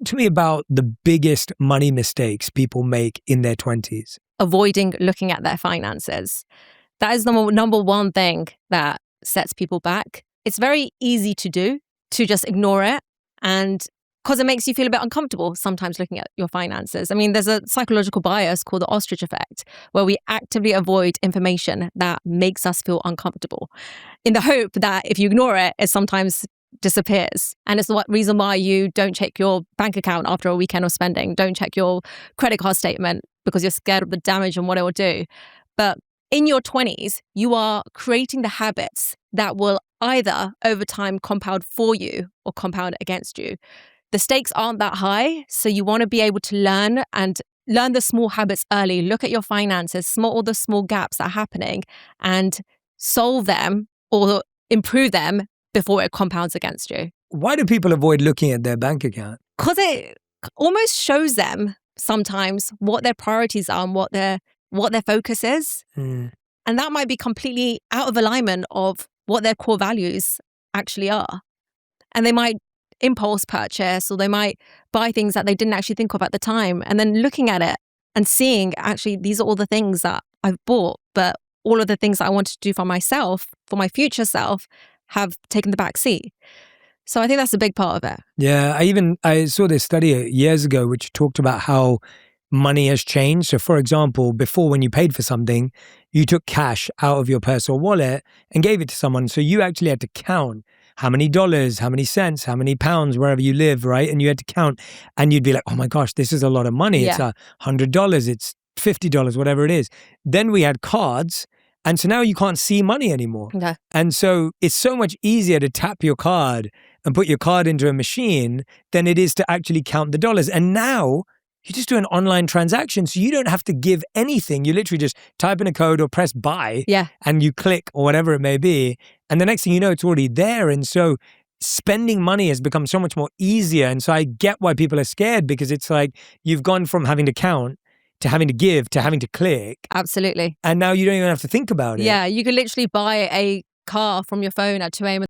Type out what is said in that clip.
to me about the biggest money mistakes people make in their 20s. Avoiding looking at their finances. That is the number one thing that sets people back. It's very easy to do, to just ignore it. And because it makes you feel a bit uncomfortable sometimes looking at your finances. I mean, there's a psychological bias called the ostrich effect, where we actively avoid information that makes us feel uncomfortable in the hope that if you ignore it, it sometimes disappears. And it's the reason why you don't check your bank account after a weekend of spending, don't check your credit card statement because you're scared of the damage and what it will do. But in your 20s, you are creating the habits that will either over time compound for you or compound against you. The stakes aren't that high, so you want to be able to learn the small habits early, look at your finances, all the small gaps that are happening and solve them or improve them before it compounds against you. Why do people avoid looking at their bank account? Because it almost shows them sometimes what their priorities are and what their focus is. And that might be completely out of alignment of what their core values actually are. And they might impulse purchase, or they might buy things that they didn't actually think of at the time. And then looking at it and seeing, actually, these are all the things that I've bought, but all of the things that I wanted to do for myself, for my future self, have taken the back seat. So I think that's a big part of it. Yeah, I saw this study years ago which talked about how money has changed. So for example, before when you paid for something, you took cash out of your purse or wallet and gave it to someone. So you actually had to count how many dollars, how many cents, how many pounds, wherever you live, right? And you had to count and you'd be like, oh my gosh, this is a lot of money. Yeah. It's $100, it's $50, whatever it is. Then we had cards. And so now you can't see money anymore. Okay. And so it's so much easier to tap your card and put your card into a machine than it is to actually count the dollars. And now you just do an online transaction. So you don't have to give anything. You literally just type in a code or press buy and you click or whatever it may be. And the next thing you know, it's already there. And so spending money has become so much more easier. And so I get why people are scared, because it's like you've gone from having to count to having to give to having to click. Absolutely. And now you don't even have to think about it. Yeah, you can literally buy a car from your phone at 2 a.m.